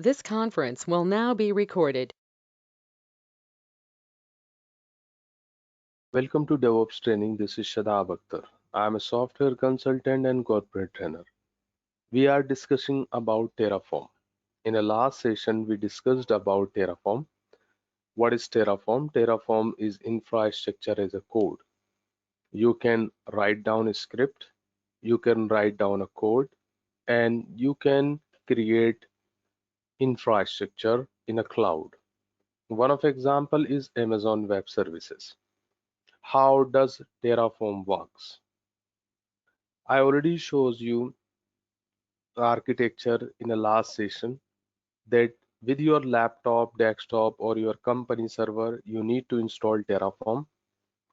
This conference will now be recorded. Welcome to DevOps Training. This is Shadab Akhtar. I am a software consultant and corporate trainer. We are discussing about Terraform. In the last session, we discussed about Terraform. What is Terraform? Terraform is infrastructure as a code. You can write down a script, you can write down a code, and you can create infrastructure in a cloud. One of example is Amazon Web Services. How does Terraform works? I already shows you architecture in the last session that with your laptop, desktop, or your company server, you need to install Terraform.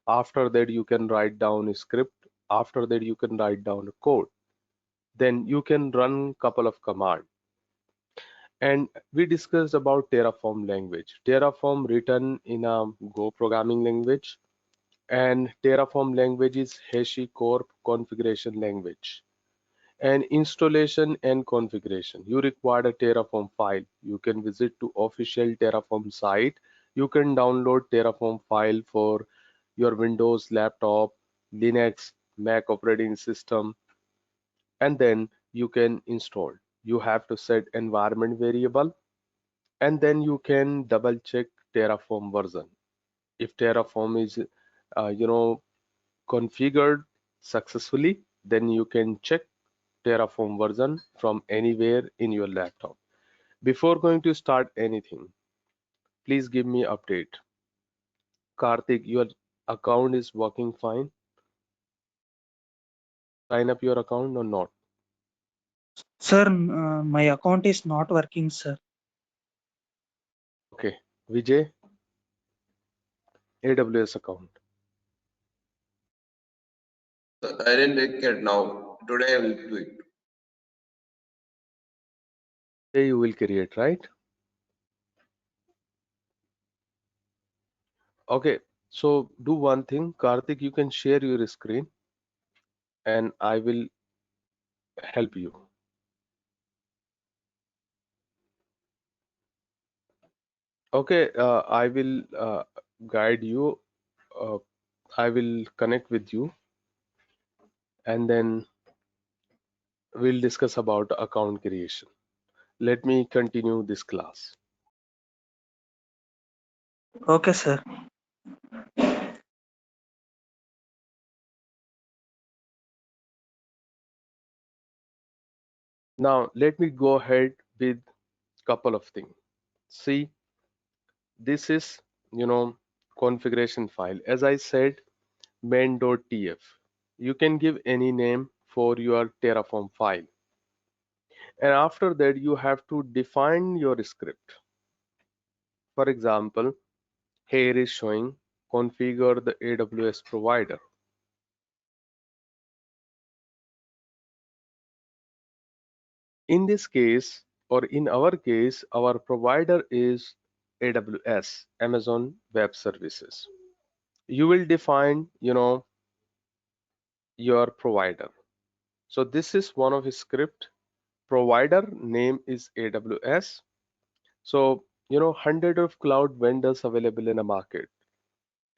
After that, you can write down a script. After that, you can write down a code. Then you can run couple of commands. And we discussed about Terraform language. Terraform written in a Go programming language, and Terraform language is HashiCorp configuration language. And installation and configuration, you require a Terraform file. You can visit to official Terraform site. You can download Terraform file for your Windows laptop, Linux, Mac operating system, and then you can install. You have to set environment variable, and then you can double check Terraform version. If Terraform is configured successfully, then you can check Terraform version from anywhere in your laptop. Before going to start anything, please give me update. Karthik, your account is working fine? Sign up your account or not? Sir, my account is not working, sir. Okay. Vijay, AWS account. I didn't make it now. Today I will do it. Today you will create, right? Okay. So do one thing, Karthik, you can share your screen and I will help you. Okay, I will guide you. Uh, I will connect with you and then we'll discuss about account creation. Let me continue this class. Okay, sir. Now let me go ahead with couple of things. See, this is configuration file. As I said, main.tf. You can give any name for your Terraform file. And after that, you have to define your script. For example, here is showing configure the AWS provider. In this case, or in our case, our provider is AWS, Amazon Web Services. You will define, your provider. So this is one of his script. Provider name is AWS. So, hundred of cloud vendors available in a market.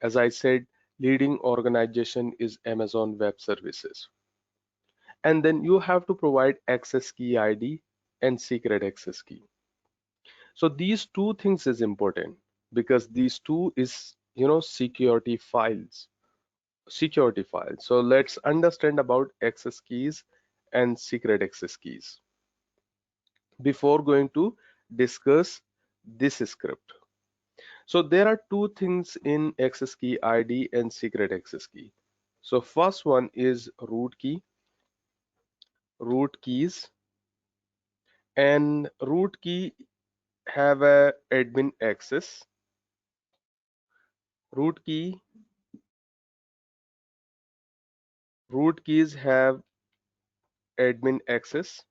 As I said, leading organization is Amazon Web Services. And then you have to provide access key ID and secret access key. So these two things is important because these two is security files. So let's understand about access keys and secret access keys before going to discuss this script. So there are two things in access key ID and secret access key. So first one is root keys, and root key have a admin access. Root keys have admin access,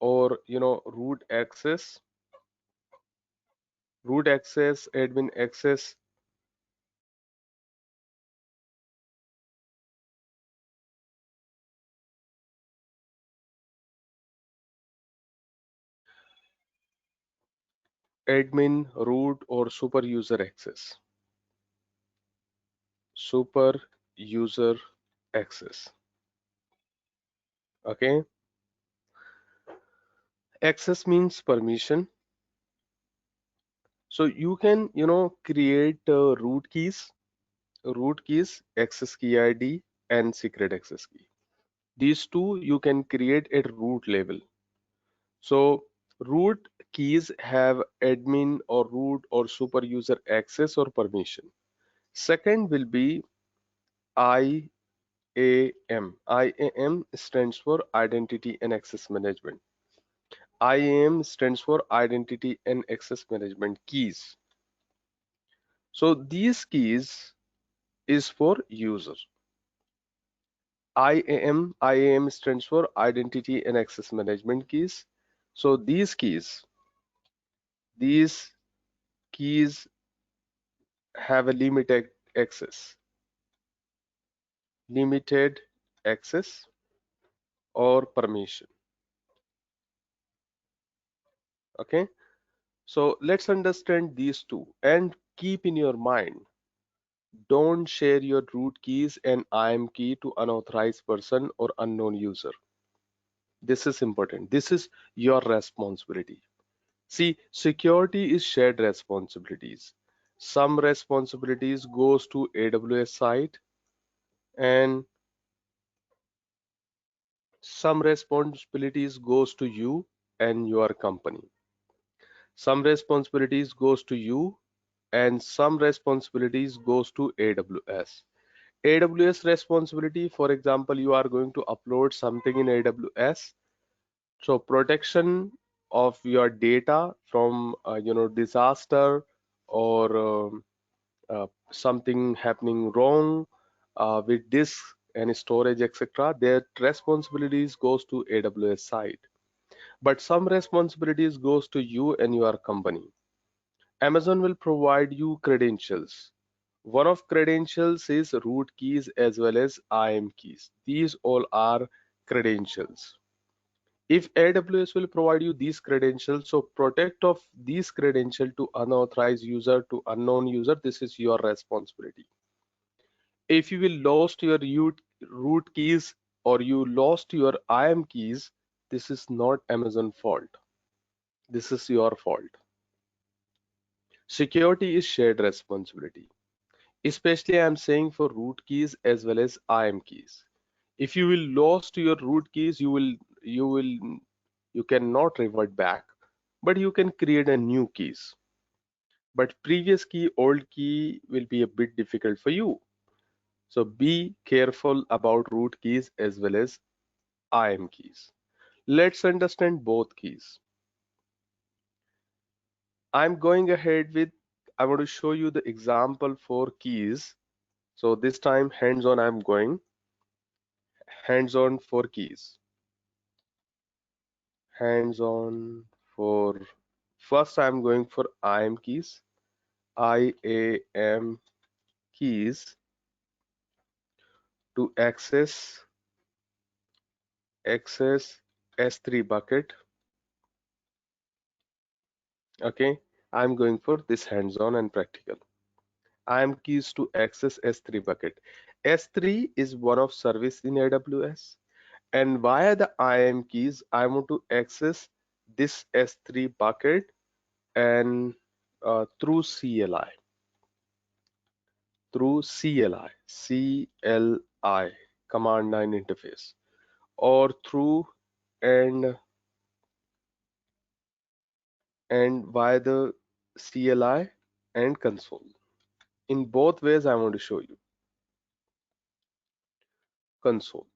or root access, admin access. admin, root, or super user access. Super user access. Okay. Access means permission. So you can, create root keys, access key ID, and secret access key. These two you can create at root level. So root keys have admin or root or super user access or permission. Second will be IAM. IAM stands for Identity and Access Management. IAM stands for Identity and Access Management keys. So these keys is for user. IAM stands for Identity and Access Management keys. So these keys have a limited access or permission. Okay, so let's understand these two and keep in your mind, don't share your root keys and IAM key to unauthorized person or unknown user. This is important. This is your responsibility. See, security is shared responsibilities. Some responsibilities goes to AWS side and some responsibilities goes to you and your company. Some responsibilities goes to you and some responsibilities goes to AWS. AWS responsibility, for example, you are going to upload something in AWS. So protection of your data from disaster or something happening wrong with disk and storage, etc. Their responsibilities goes to AWS side, but some responsibilities goes to you and your company. Amazon will provide you credentials. One of credentials is root keys as well as IAM keys. These all are credentials. If AWS will provide you these credentials, so protect of these credentials to unauthorized user to unknown user, this is your responsibility. If you will lost your root keys or you lost your IAM keys, this is not Amazon fault. This is your fault. Security is shared responsibility. Especially I'm saying for root keys as well as IAM keys. If you will lost your root keys, you cannot revert back, but you can create a new keys. But previous key, old key will be a bit difficult for you. So be careful about root keys as well as IAM keys. Let's understand both keys. I'm going ahead with, I want to show you the example for keys. So this time hands-on I'm going, hands-on for keys. Hands-on for, first I'm going for IAM keys. IAM keys to access S3 bucket. Okay, I'm going for this hands-on and practical. IAM keys to access S3 bucket. S3 is one of service in AWS, and via the IAM keys I want to access this S3 bucket and through CLI, command line interface, or through and via the CLI and console. In both ways I want to show you. Console.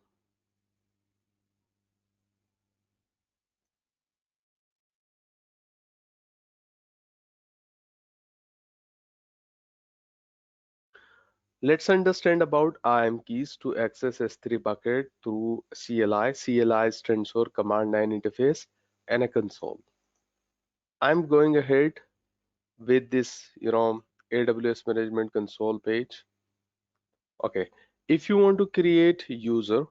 Let's understand about IAM keys to access S3 bucket through CLI. CLI stands for command line interface and a console. I'm going ahead with this, AWS management console page. Okay, if you want to create user,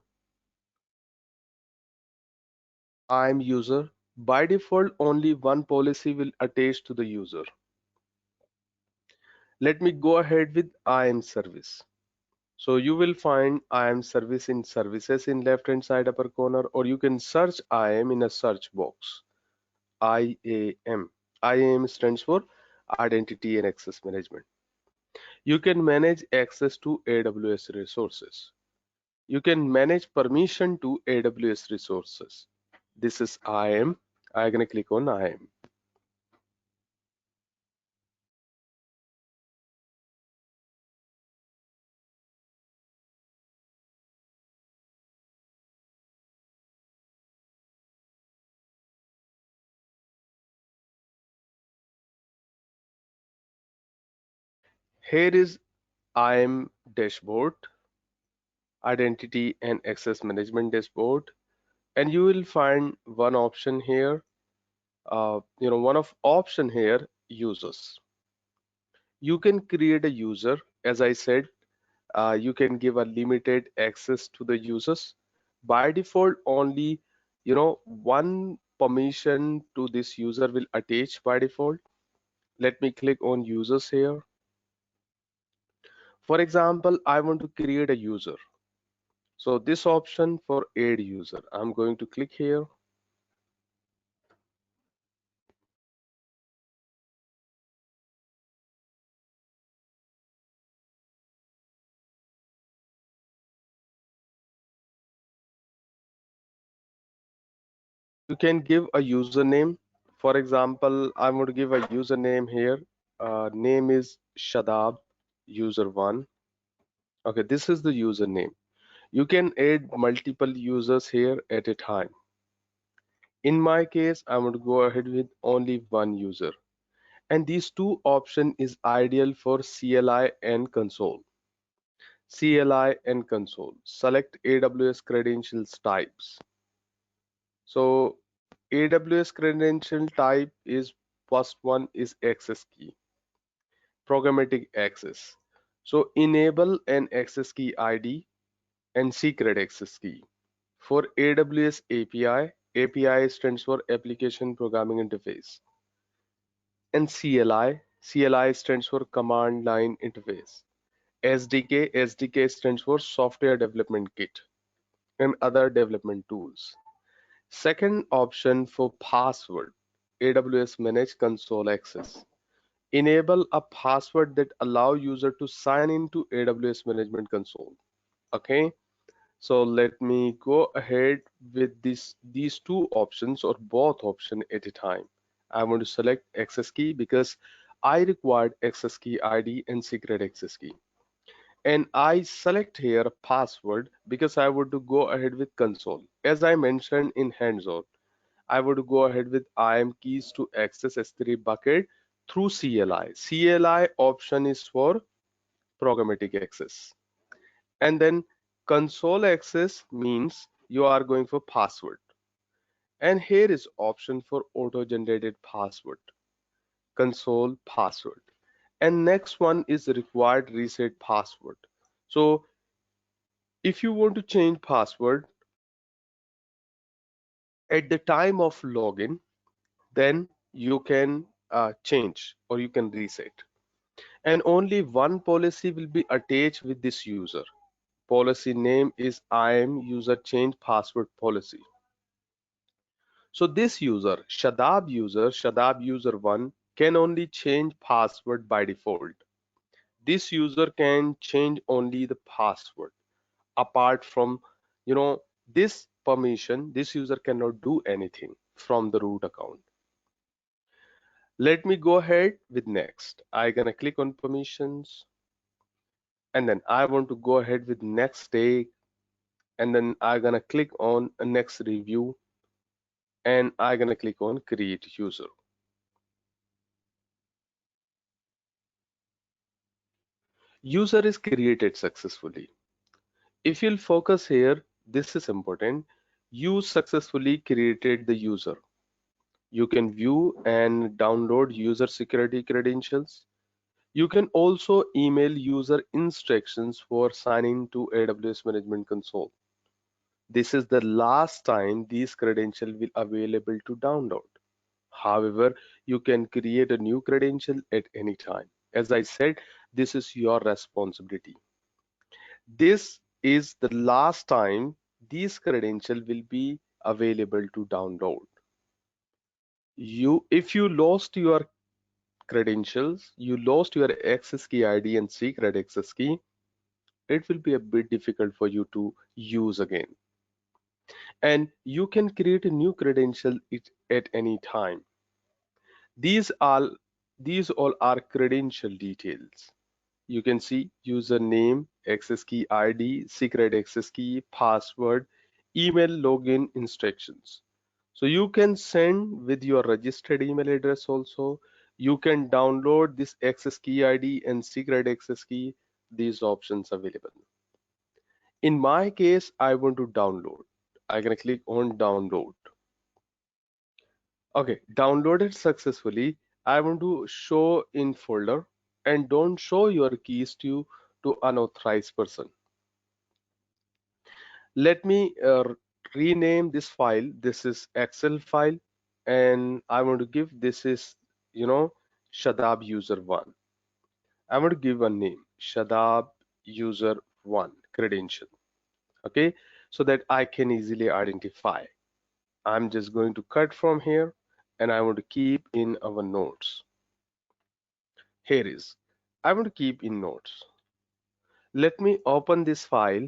IAM user, By default, only one policy will attach to the user. Let me go ahead with IAM service. So you will find IAM service in services in left hand side upper corner, or you can search IAM in a search box. IAM. IAM stands for Identity and Access Management. You can manage access to AWS resources. You can manage permission to AWS resources. This is IAM. I'm gonna click on IAM. Here is IAM dashboard, Identity and Access Management dashboard, and you will find one option here. One of option here, users. You can create a user. As I said, you can give a limited access to the users. By default, only one permission to this user will attach by default. Let me click on users here. For example, I want to create a user. So this option for add user, I'm going to click here. You can give a username. For example, I'm going to give a username here. Name is Shadab user1. Okay, this is the username. You can add multiple users here at a time. In my case, I'm going to go ahead with only one user. And these two option is ideal for CLI and console. CLI and console. Select AWS credentials types. So AWS credential type is first one is access key, programmatic access. So enable an access key ID and secret access key. For AWS API, API stands for Application Programming Interface. And CLI, CLI stands for Command Line Interface. SDK, SDK stands for Software Development Kit and other development tools. Second option for password, AWS Manage Console Access. Enable a password that allow user to sign into AWS Management Console. Okay, so let me go ahead with these two options or both option at a time. I want to select access key because I required access key ID and secret access key. And I select here password because I want to go ahead with console. As I mentioned in hands-on, I would go ahead with IAM keys to access S3 bucket through CLI. CLI option is for programmatic access. And then console access means you are going for password. And here is option for auto-generated password, console password. And next one is required reset password. So if you want to change password at the time of login, then you can change or you can reset. And only one policy will be attached with this user. Policy name is IAM user change password policy. So this user, Shadab user 1 can only change password by default. This user can change only the password. Apart from, this permission, this user cannot do anything from the root account. Let me go ahead with next. I'm gonna click on permissions, and then I want to go ahead with next take, and then I'm gonna click on a next review, and I'm gonna click on create user. User is created successfully. If you'll focus here, this is important. You successfully created the user. You can view and download user security credentials. You can also email user instructions for signing to AWS Management Console. This is the last time these credentials will available to download. However, you can create a new credential at any time. As I said, this is your responsibility. This is the last time these credentials will be available to download. If you lost your credentials, you lost your access key ID and secret access key, it will be a bit difficult for you to use again. And you can create a new credential at any time. These all these all are credential details. You can see username, access key ID, secret access key, password, email login instructions. So you can send with your registered email address also. You can download this access key ID and secret access key. These options available. In my case, I want to download. I'm gonna click on download. Okay, downloaded successfully. I want to show in folder and don't show your keys to unauthorized person. Let me rename this file. This is Excel file, and I want to give this is Shadab user one. I want to give a name, Shadab user one credential. Okay, so that I can easily identify. I'm just going to cut from here, and I want to keep in our notes. Here is, I want to keep in notes. Let me open this file.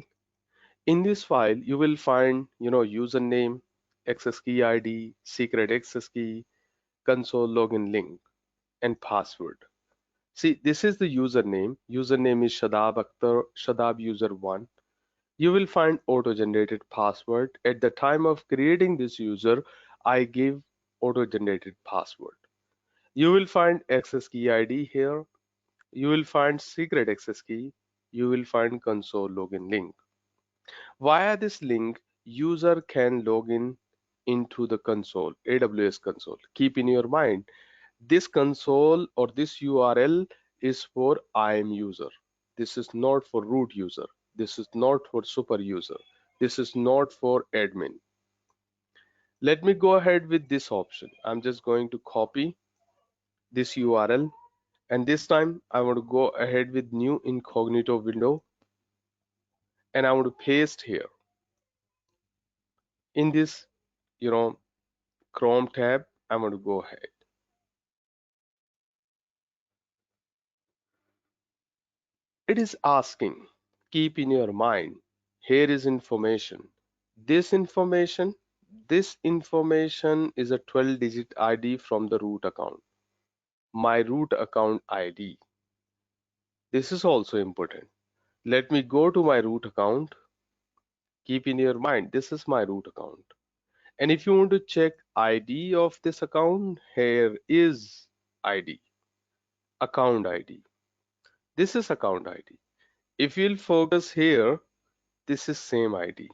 In this file, you will find, username, access key ID, secret access key, console login link, and password. See, this is the username. Username is Shadab Akhtar, Shadab user one. You will find auto-generated password. At the time of creating this user, I give auto-generated password. You will find access key ID here. You will find secret access key. You will find console login link. Via this link, user can log in into the console, AWS console. Keep in your mind, this console or this URL is for IAM user. This is not for root user. This is not for super user. This is not for admin. Let me go ahead with this option. I'm just going to copy this URL, and this time I want to go ahead with new incognito window, and I want to paste here in this Chrome tab. I'm going to go ahead. It is asking, keep in your mind, here is information. This information, this information is a 12-digit ID from the root account. My root account ID. This is also important. Let me go to my root account. Keep in your mind, this is my root account. And if you want to check ID of this account, here is ID, account ID. This is account ID. If you'll focus here, this is same ID.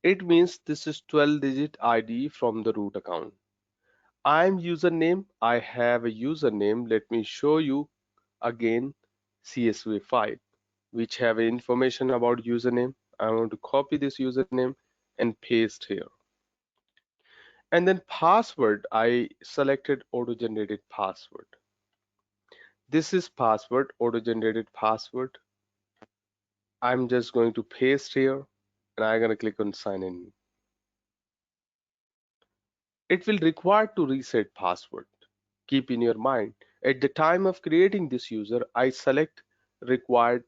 It means this is 12-digit ID from the root account. I'm username. I have a username. Let me show you again CSV file which have information about username. I want to copy this username and paste here. And then password, I selected auto-generated password. This is password, auto-generated password. I'm just going to paste here and I'm going to click on sign in. It will require to reset password. Keep in your mind, at the time of creating this user, I select required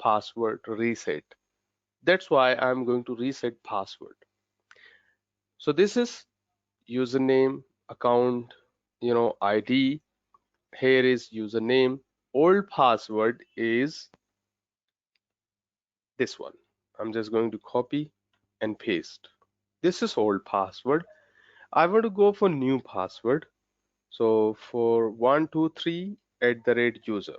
password reset. That's why I'm going to reset password. So this is username, account, ID. Here is username. Old password is this one. I'm just going to copy and paste. This is old password. I want to go for new password. So for 123 @user.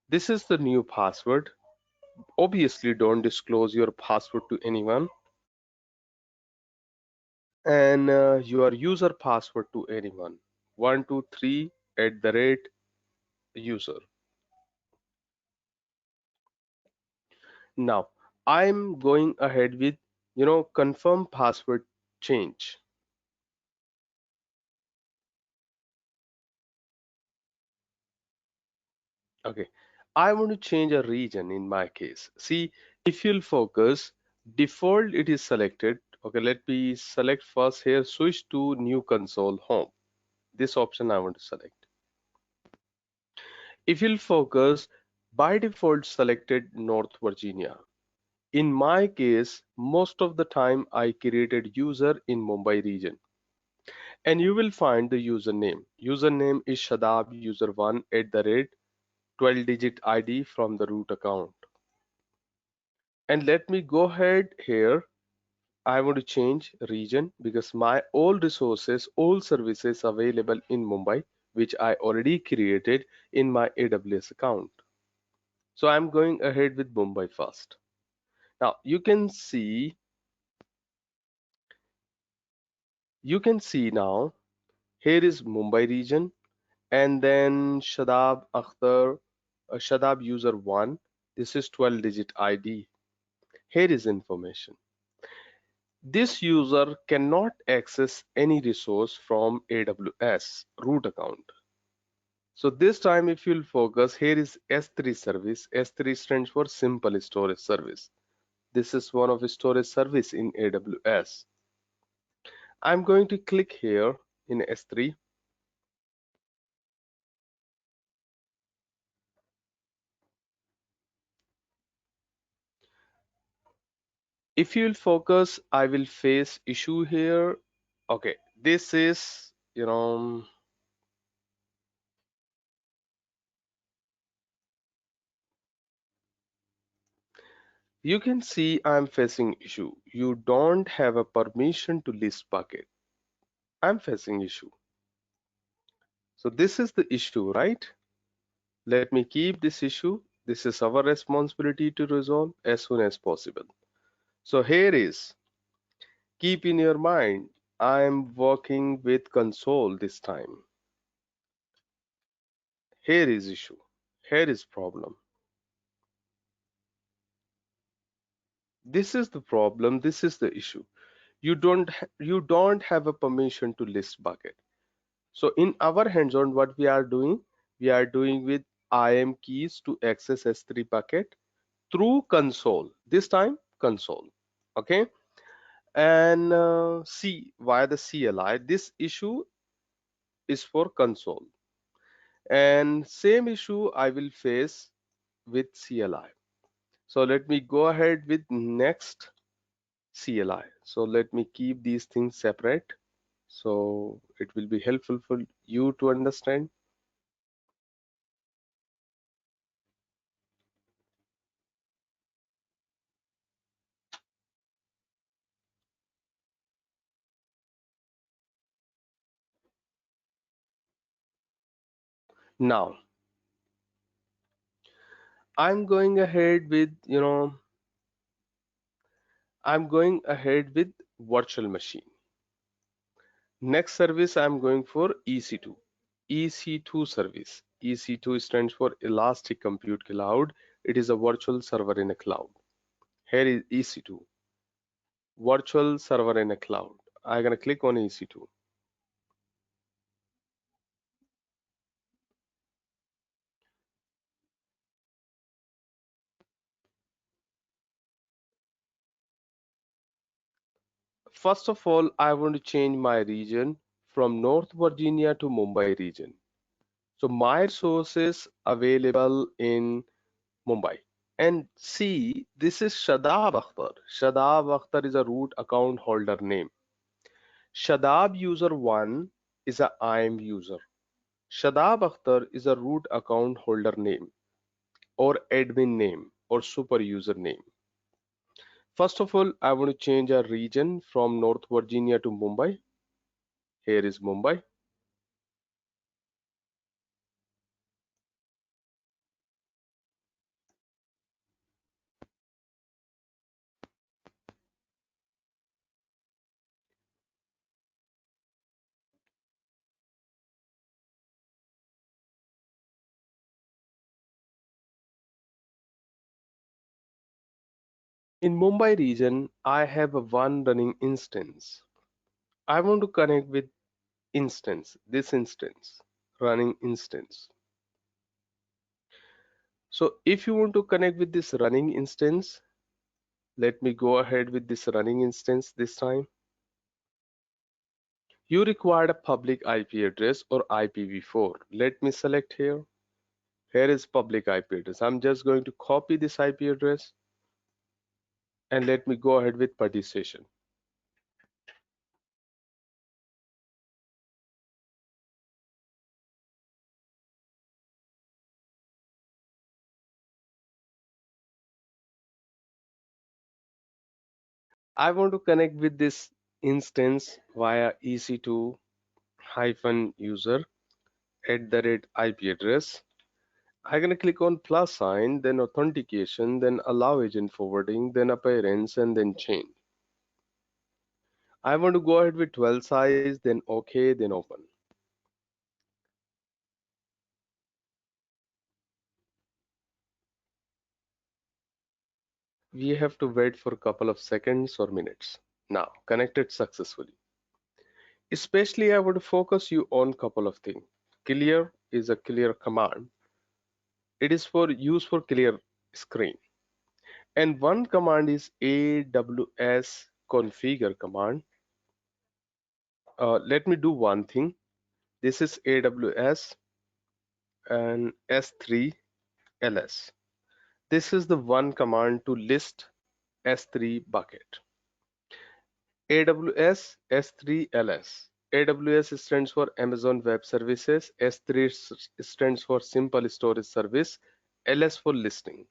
This is the new password. Obviously, don't disclose your password to anyone, and your user password to anyone. 123 @user. Now I'm going ahead with, confirm password change. Okay, I want to change a region in my case. See, if you'll focus, default it is selected. Okay, let me select first here, switch to new console home. This option I want to select. If you'll focus, by default selected North Virginia. In my case, most of the time I created user in Mumbai region. And you will find the username. Username is Shadab user1 at the rate 12-digit ID from the root account. And let me go ahead here. I want to change region because my all resources, all services available in Mumbai, which I already created in my AWS account. So I'm going ahead with Mumbai first. Now you can see now here is Mumbai region and then Shadab Akhtar, Shadab user 1. This is 12-digit ID. Here is information. This user cannot access any resource from AWS root account. So this time if you'll focus, here is S3 service. S3 stands for simple storage service. This is one of the storage service in AWS. I'm going to click here in S3. If you'll focus, I will face issue here. Okay, this is, you can see I'm facing issue. You don't have a permission to list bucket. I'm facing issue. So this is the issue, right? Let me keep this issue. This is our responsibility to resolve as soon as possible. So here is, keep in your mind, I'm working with console this time. Here is issue. Here is problem. This is the problem. This is the issue. You don't have a permission to list bucket. So in our hands-on, what we are doing with IAM keys to access S3 bucket through console. This time console. Okay, and C via the CLI. This issue is for console, and same issue I will face with CLI. So let me go ahead with next CLI. So let me keep these things separate. So it will be helpful for you to understand. Now I'm going ahead with, I'm going ahead with virtual machine. Next service I'm going for EC2. EC2 service. EC2 stands for Elastic Compute Cloud. It is a virtual server in a cloud. Here is EC2, virtual server in a cloud. I'm gonna click on EC2. First of all, I want to change my region from North Virginia to Mumbai region. So my resources available in Mumbai. And see, this is Shadab Akhtar. Shadab Akhtar is a root account holder name. Shadab user 1 is a IAM user. Shadab Akhtar is a root account holder name or admin name or super user name. First of all, I want to change a region from North Virginia to Mumbai. Here is Mumbai. In Mumbai region, I have a one running instance. I want to connect with this instance, running instance. So if you want to connect with this running instance, let me go ahead with this running instance this time. You require a public IP address or IPv4. Let me select here. Here is public IP address. I'm just going to copy this IP address and let me go ahead with partition. I want to connect with this instance via EC2 hyphen user @ IP address. I'm gonna click on plus sign, then authentication, then allow agent forwarding, then appearance, and then change. I want to go ahead with 12 size, then OK, then open. We have to wait for a couple of seconds or minutes. Now, connected successfully. Especially, I would focus you on couple of things. Clear is a clear command. It is for use for clear screen. And one command is AWS configure command. Let me do one thing. This is AWS and S3 ls. This is the one command to list S3 bucket. AWS S3 ls. AWS stands for Amazon Web Services. S3 stands for Simple Storage Service. LS for listing.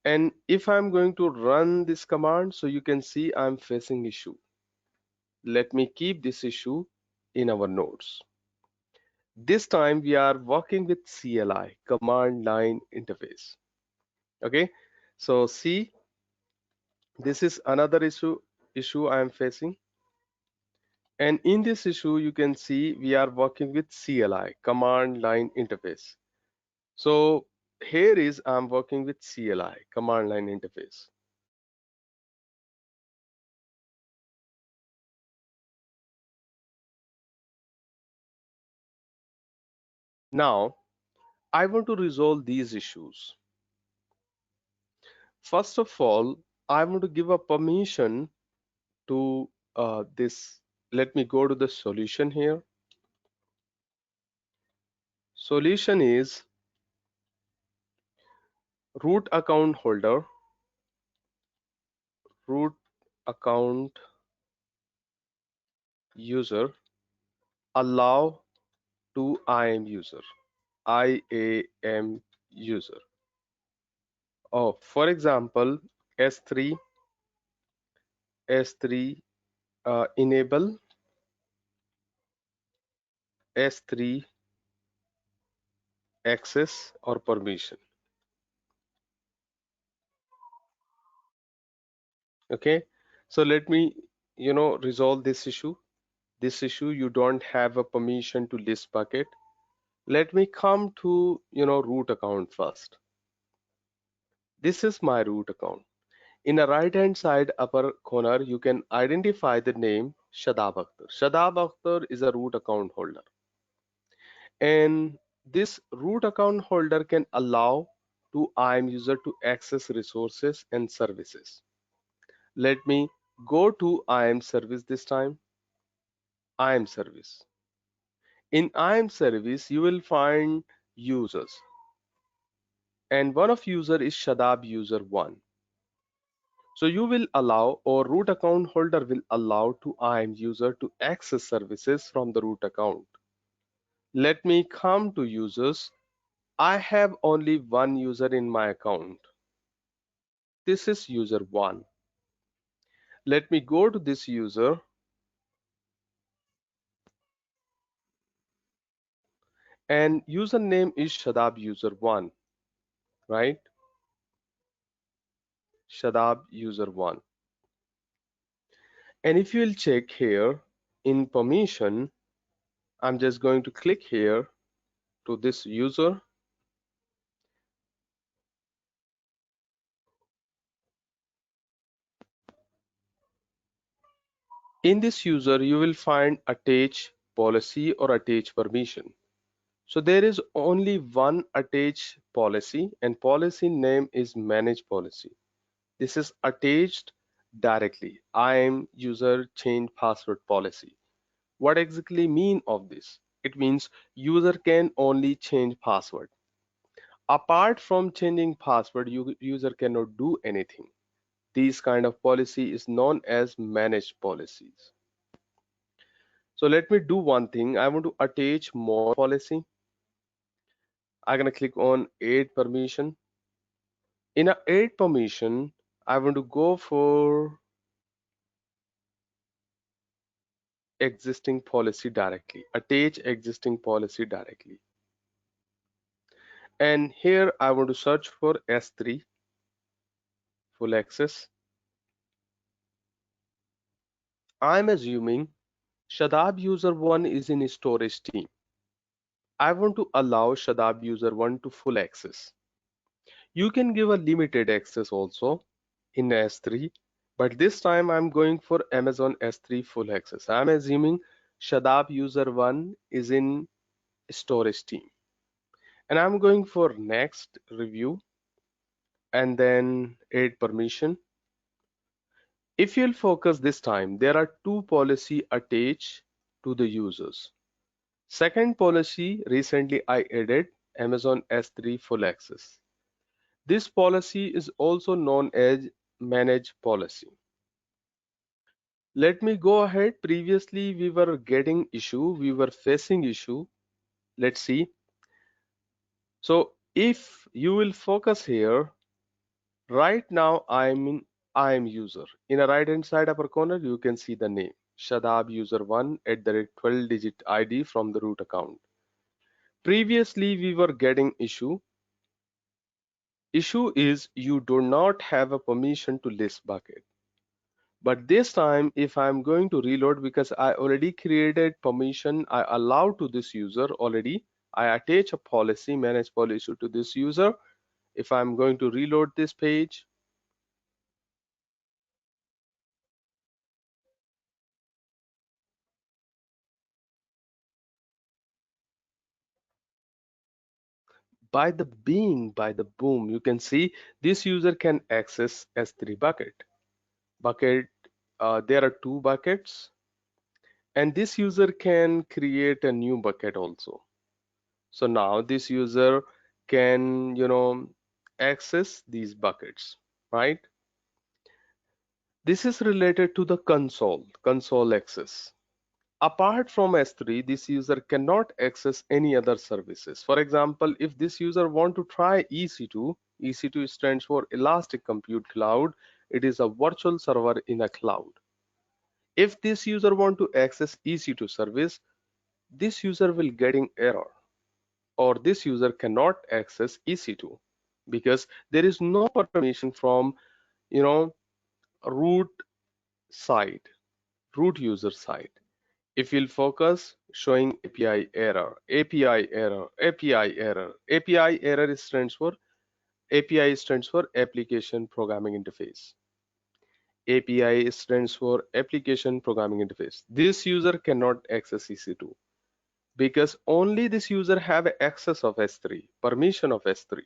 And if I'm going to run this command, so you can see I'm facing issue. Let me keep this issue in our nodes. This time we are working with CLI, command line interface. Okay, so see, this is another issue I am facing. And in this issue, you can see we are working with CLI, command line interface. So here is I'm working with CLI, command line interface. Now, I want to resolve these issues. First of all, I want to give a permission to this. Let me go to the solution here. Solution is root account holder, root account user, allow to IAM user, IAM user. Oh, for example, S3, S3 enable S3 access or permission. Okay, so let me resolve this issue. This issue, you don't have a permission to list bucket. Let me come to root account first. This is my root account. In the right hand side upper corner, you can identify the name Shadab Akhtar. Shadab Akhtar is a root account holder. And this root account holder can allow to IAM user to access resources and services. Let me go to IAM service this time. IAM service. In IAM service, you will find users. And one of user is Shadab user 1. So you will allow, or root account holder will allow to IAM user to access services from the root account. Let me come to users. I have only one user in my account. This is user 1. Let me go to this user and username is Shadab user 1, right? Shadab user 1. And if you will check here in permission, I'm just going to click here to this user. In this user, you will find attach policy or attach permission. So there is only one attach policy and policy name is manage policy. This is attached directly. IAM user change password policy. What exactly mean of this? It means user can only change password. Apart from changing password, user cannot do anything. These kind of policy is known as managed policies. So let me do one thing. I want to attach more policy. I'm gonna click on add permission. In a add permission, I want to go for existing policy directly. Attach existing policy directly. And here I want to search for S3 full access. I'm assuming Shadab user 1 is in storage team. I want to allow Shadab user 1 to full access. You can give a limited access also in S3, but this time I'm going for Amazon S3 full access. I'm assuming Shadab user 1 is in storage team. And I'm going for next review and then add permission. If you'll focus this time, there are two policy attached to the users. Second policy recently I added Amazon S3 full access. This policy is also known as manage policy. Let me go ahead. Previously we were getting issue, we were facing issue. Let's see. So if you will focus here, right now I'm user. In a right hand side upper corner, you can see the name Shadab user 1 at the 12-digit ID from the root account. Previously we were getting issue. Issue is you do not have a permission to list bucket. But this time, if I'm going to reload, because I already created permission, I allow to this user already, I attach a policy, manage policy to this user. If I'm going to reload this page, by the boom, you can see this user can access S3 bucket. There are two buckets, and this user can create a new bucket also. So now this user can, access these buckets, right? This is related to the console access. Apart from S3, this user cannot access any other services. For example, if this user want to try EC2, EC2 stands for Elastic Compute Cloud. It is a virtual server in a cloud. If this user want to access EC2 service, this user will getting error, or this user cannot access EC2 because there is no permission from, root side, root user side. If you'll focus, showing API error, API error, API error. API error stands for API stands for Application Programming Interface. API stands for Application Programming Interface. This user cannot access EC2 because only this user have access of S3, permission of S3.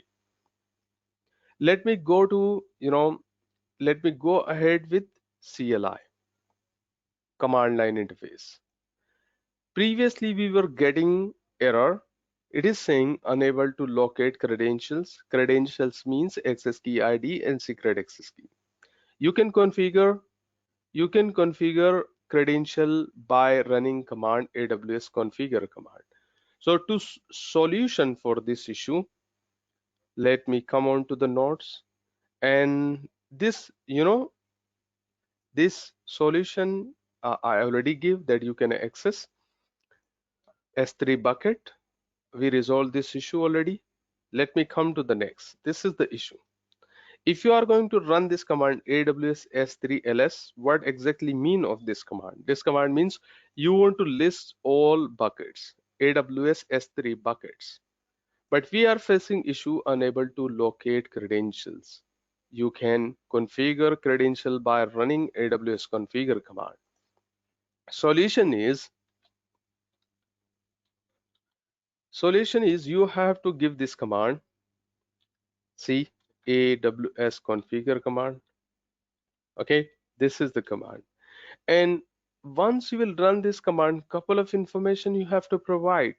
Let me go to, let me go ahead with CLI, command line interface. Previously we were getting error. It is saying unable to locate credentials. Credentials means access key ID and secret access key. You can configure credential by running command AWS configure command. So to solution for this issue, let me come on to the nodes, and this, this solution I already give that you can access S3 bucket. We resolved this issue already. Let me come to the next. This is the issue. If you are going to run this command AWS S3 ls, what exactly mean of this command? This command means you want to list all buckets, AWS S3 buckets. But we are facing issue unable to locate credentials. You can configure credential by running AWS configure command. Solution is you have to give this command. See, AWS configure command. Okay, this is the command. And once you will run this command, couple of information you have to provide,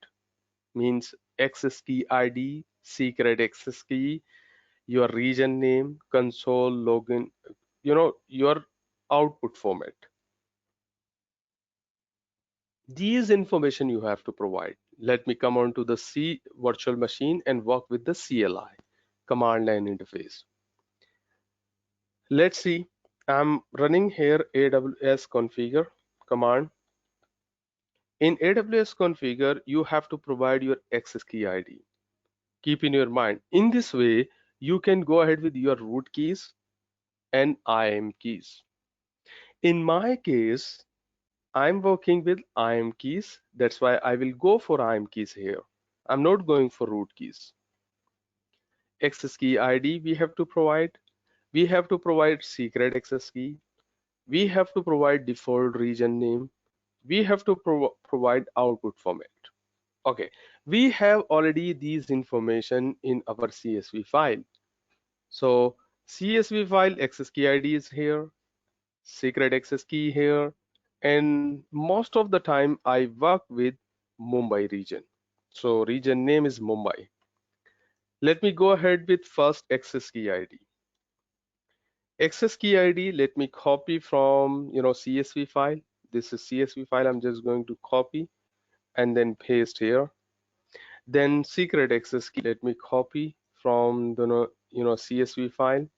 means access key ID, secret access key, your region name, console login, your output format. These information you have to provide. Let me come on to the C virtual machine and work with the CLI, command line interface. Let's see, I'm running here AWS configure command. In AWS configure, you have to provide your access key ID. Keep in your mind, in this way, you can go ahead with your root keys and IAM keys. In my case, I'm working with IAM keys. That's why I will go for IAM keys here. I'm not going for root keys. Access key ID we have to provide. We have to provide secret access key. We have to provide default region name. We have to provide output format. Okay, we have already these information in our CSV file. So CSV file access key ID is here, secret access key here, and most of the time I work with Mumbai region. So region name is Mumbai. Let me go ahead with first access key ID. Access key ID, let me copy from CSV file. This is CSV file. I'm just going to copy and then paste here. Then secret access key, let me copy from the CSV file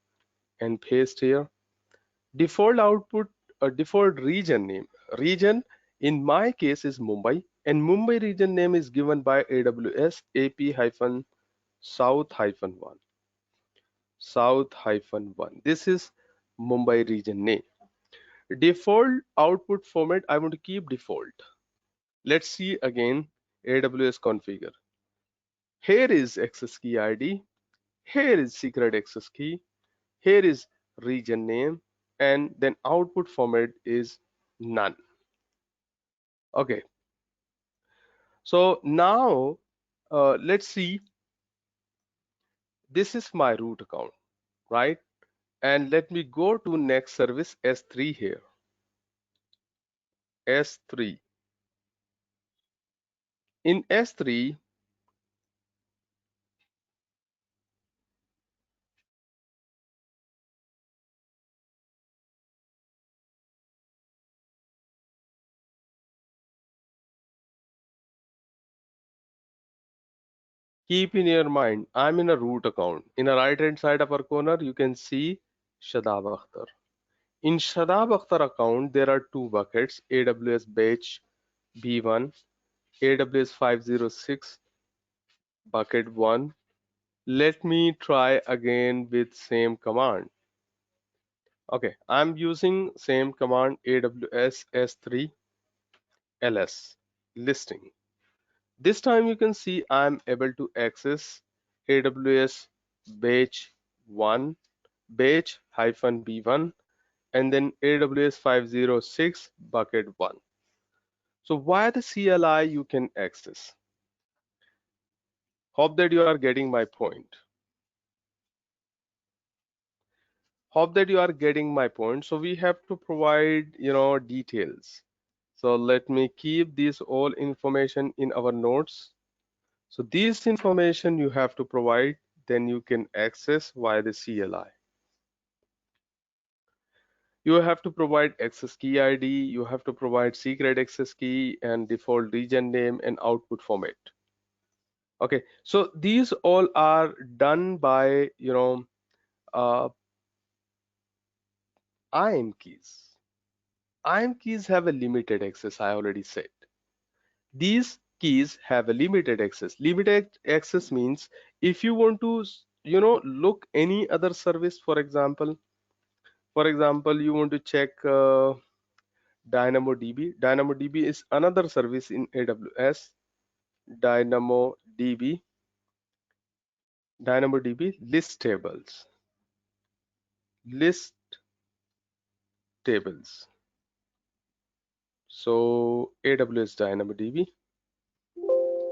and paste here. Default output, default region name. Region in my case is Mumbai, and Mumbai region name is given by AWS AP-South-1. South-1. This is Mumbai region name. Default output format, I want to keep default. Let's see again AWS configure. Here is access key ID. Here is secret access key. Here is region name, and then output format is none. Okay, so now let's see, this is my root account, right? And let me go to next service S3 here. S3. In S3, keep in your mind, I'm in a root account. In the right hand side upper corner, you can see Shadab Akhtar. In Shadab Akhtar account, there are two buckets, AWS batch B1, AWS 506 bucket 1. Let me try again with same command. Okay, I'm using same command AWS S3 ls listing. This time you can see I'm able to access AWS batch 1, batch -b1, and then AWS 506 bucket 1. So via the CLI you can access. Hope that you are getting my point. Hope that you are getting my point. So we have to provide details. So let me keep this all information in our notes. So this information you have to provide, then you can access via the CLI. You have to provide access key ID, you have to provide secret access key and default region name and output format. Okay, so these all are done by uh, IAM keys. IAM keys have a limited access, I already said. These keys have a limited access. Limited access means if you want to look any other service, for example you want to check DynamoDB. DynamoDB is another service in AWS. DynamoDB list tables. So AWS DynamoDB,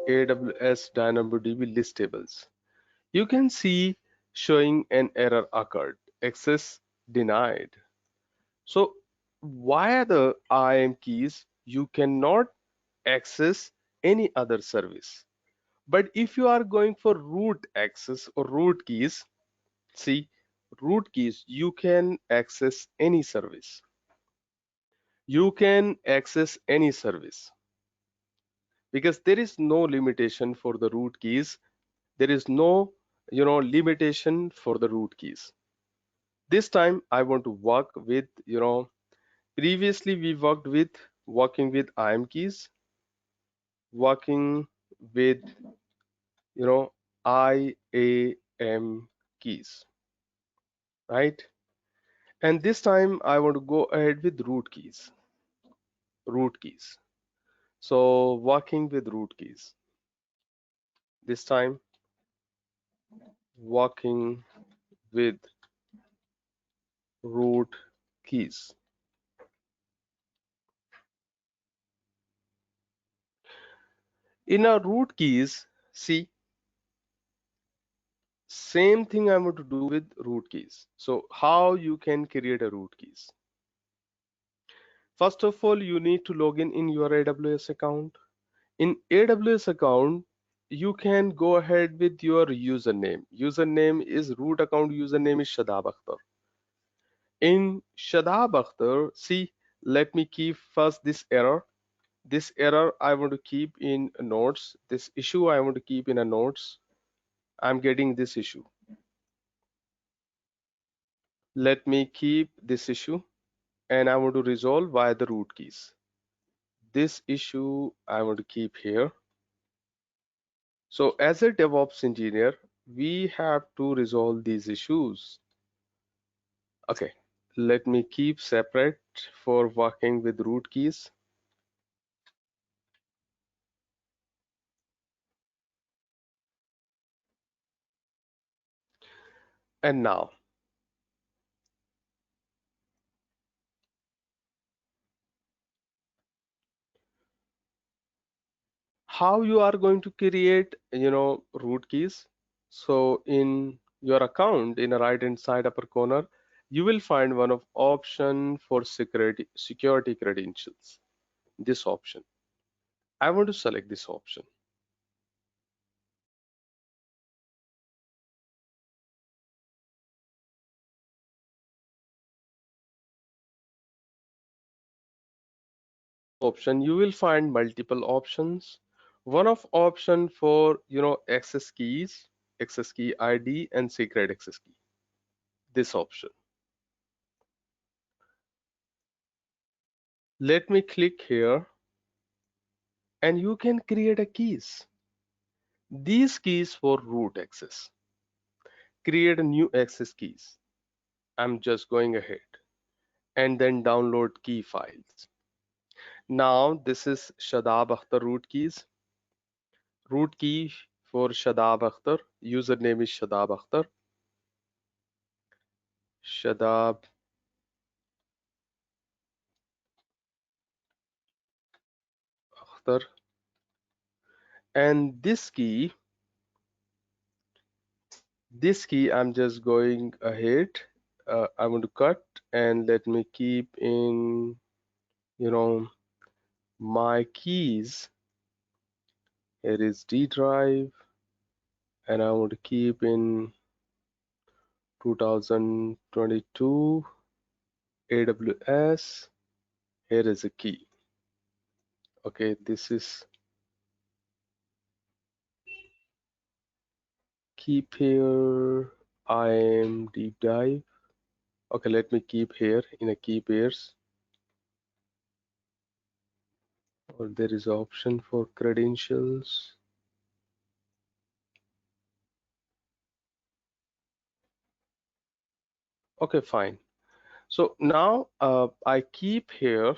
AWS DynamoDB list tables. You can see showing an error occurred, access denied. So via the IAM keys, you cannot access any other service. But if you are going for root access or root keys, see, root keys, you can access any service. You can access any service because there is no limitation for the root keys. There is no, limitation for the root keys. This time I want to work with, previously we worked with working with IAM keys, working with, IAM keys, right? And this time I want to go ahead with root keys, root keys. So working with root keys. This time working with root keys. In our root keys, see, same thing I'm going to do with root keys. So how you can create a root keys? First of all, you need to log in your AWS account. In AWS account, you can go ahead with your username. Username is root account username is Shadab Akhtar. In Shadab Akhtar, see, let me keep first this error. This error I want to keep in notes. This issue I want to keep in a notes. I'm getting this issue. Let me keep this issue and I want to resolve via the root keys. This issue I want to keep here. So as a DevOps engineer, we have to resolve these issues. Okay, let me keep separate for working with root keys. And now, how you are going to create, root keys? So in your account, in the right hand side upper corner, you will find one of option for security credentials. This option. I want to select this option. Option, you will find multiple options. One of option for, access keys, access key ID and secret access key. This option. Let me click here and you can create a keys. These keys for root access. Create a new access keys. I'm just going ahead and then download key files. Now this is Shadab Akhtar root keys. Root key for Shadab Akhtar. Username is Shadab Akhtar. Shadab Akhtar. And this key I'm just going ahead. I want to cut and let me keep in, my keys. Here is D drive and I want to keep in 2022 AWS. Here is a key. Okay, this is keep here. I am deep dive. Okay, let me keep here in a key pairs. Or there is option for credentials. Okay, fine. So now I keep here,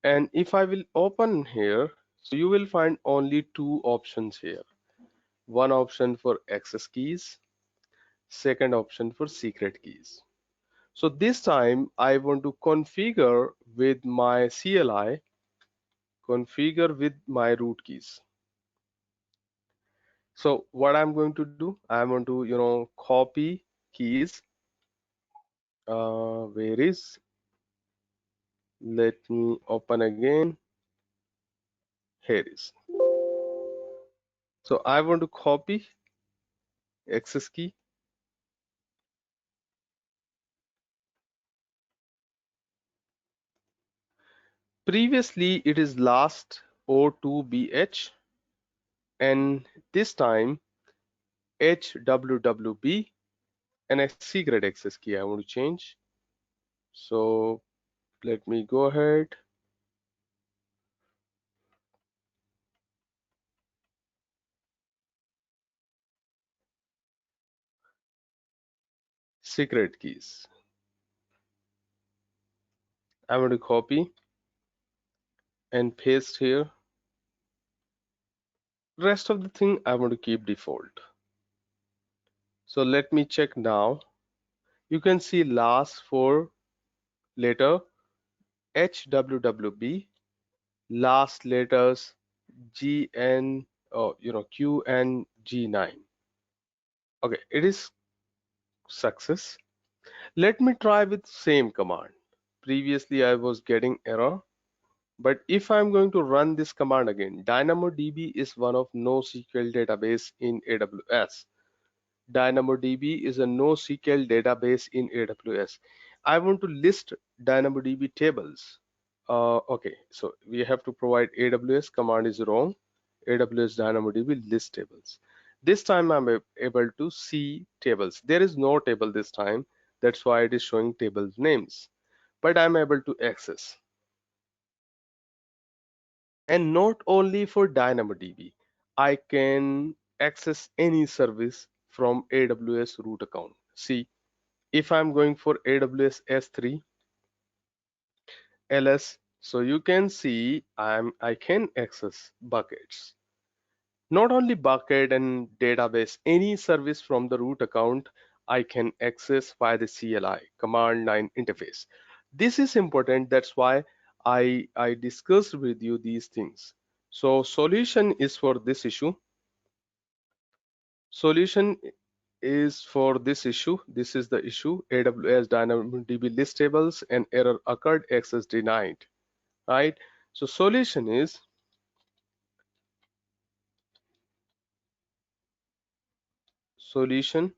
and if I will open here, so you will find only two options here. One option for access keys, second option for secret keys. So this time I want to configure with my CLI configure with my root keys. So what I'm going to do, I'm going to, copy keys. Where is, let me open again. Here is. So I want to copy access key. Previously it is last O2BH, and this time HWWB, and a secret access key I want to change. So let me go ahead. Secret keys. I'm going to copy and paste here. Rest of the thing I want to keep default. So let me check now. You can see last four letter HWWB, last letters GN, Q and G9. Okay, it is success. Let me try with same command. Previously I was getting error, but if I'm going to run this command again, DynamoDB is one of NoSQL database in AWS. DynamoDB is a NoSQL database in AWS. I want to list DynamoDB tables. Okay, so we have to provide AWS command is wrong. AWS DynamoDB list tables. This time I'm able to see tables. There is no table this time. That's why it is showing table names. But I'm able to access. And not only for DynamoDB, I can access any service from AWS root account. See, if I'm going for AWS S3 LS, so you can see I can access buckets. Not only bucket and database, any service from the root account I can access via the CLI command line interface. This is important. That's why I discussed with you these things. So solution is for this issue. Solution is for this issue. This is the issue. AWS DynamoDB list tables and error occurred, access denied. Right? So solution is solution.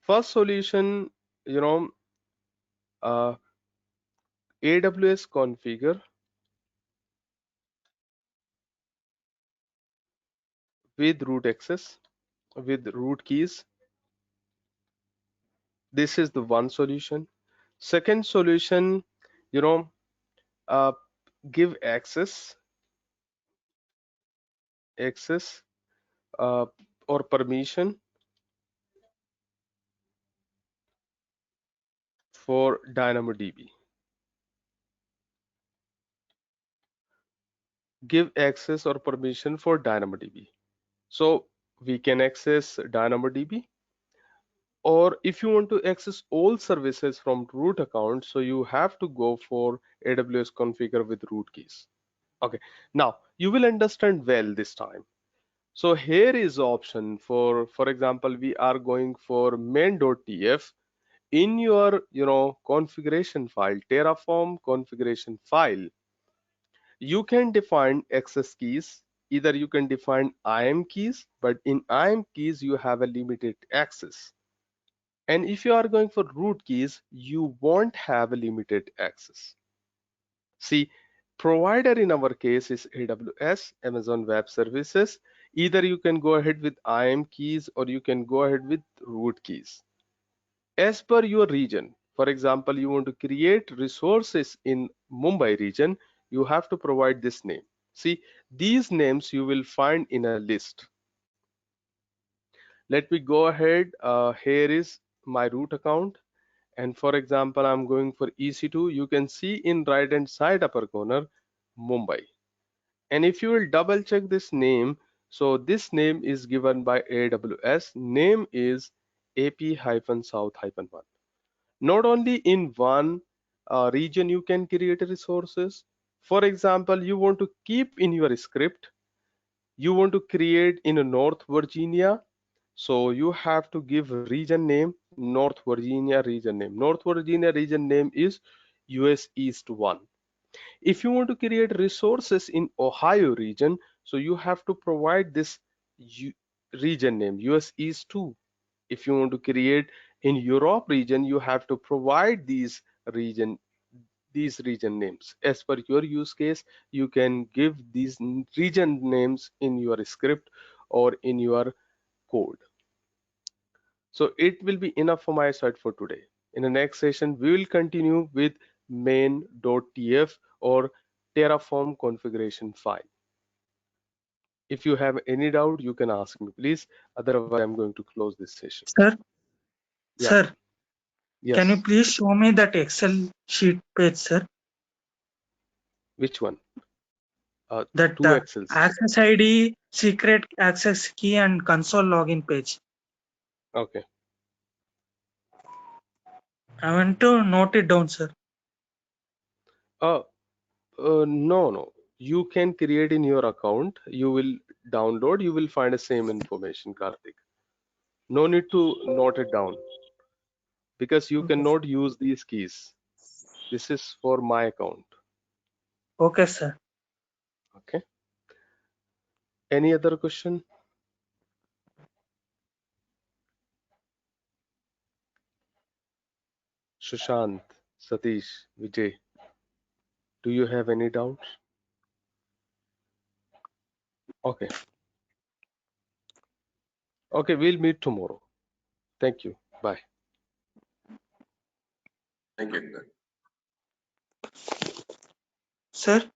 First solution, you know, uh, AWS configure with root access with root keys. This is the one solution. Second solution, you know, uh, give access uh, or permission for DynamoDB. Give access or permission for DynamoDB. So we can access DynamoDB, or if you want to access all services from root account, so you have to go for AWS configure with root keys. Okay, now you will understand well this time. So here is option for example, we are going for main.tf. In your configuration file, Terraform configuration file, you can define access keys. Either you can define IAM keys, but in IAM keys you have a limited access. And if you are going for root keys, you won't have a limited access. See, provider in our case is AWS, Amazon Web Services. Either you can go ahead with IAM keys or you can go ahead with root keys. As per your region, for example, you want to create resources in Mumbai region, you have to provide this name. See, these names you will find in a list. Let me go ahead. Here is my root account. And for example, I'm going for EC2. You can see in right hand side upper corner, Mumbai. And if you will double check this name, so this name is given by AWS. Name is AP-South-1. Not only in one region you can create resources. For example, you want to keep in your script, you want to create in North Virginia, so you have to give region name, North Virginia region name. North Virginia region name is US East 1. If you want to create resources in Ohio region, so you have to provide this region name, US East 2. If you want to create in Europe region, you have to provide region these region names. As per your use case, you can give these region names in your script or in your code. So it will be enough for my side for today. In the next session, we will continue with main.tf or Terraform configuration file. If you have any doubt, you can ask me, please. Otherwise, I'm going to close this session. Sir, Yeah. sir, can you Yes. please show me that Excel sheet page, sir? Which one? That Two Excels. access ID, secret access key, and console login page. Okay. I want to note it down, sir. No. You can create in your account. You will download. You will find the same information, Karthik. No need to note it down because you Okay, cannot use these keys. This is for my account. okay, sir. Okay. Any other question? Sushant, Satish, Vijay, do you have any doubts? Okay. Okay, we'll meet tomorrow. Thank you. Bye. Thank you. Sir.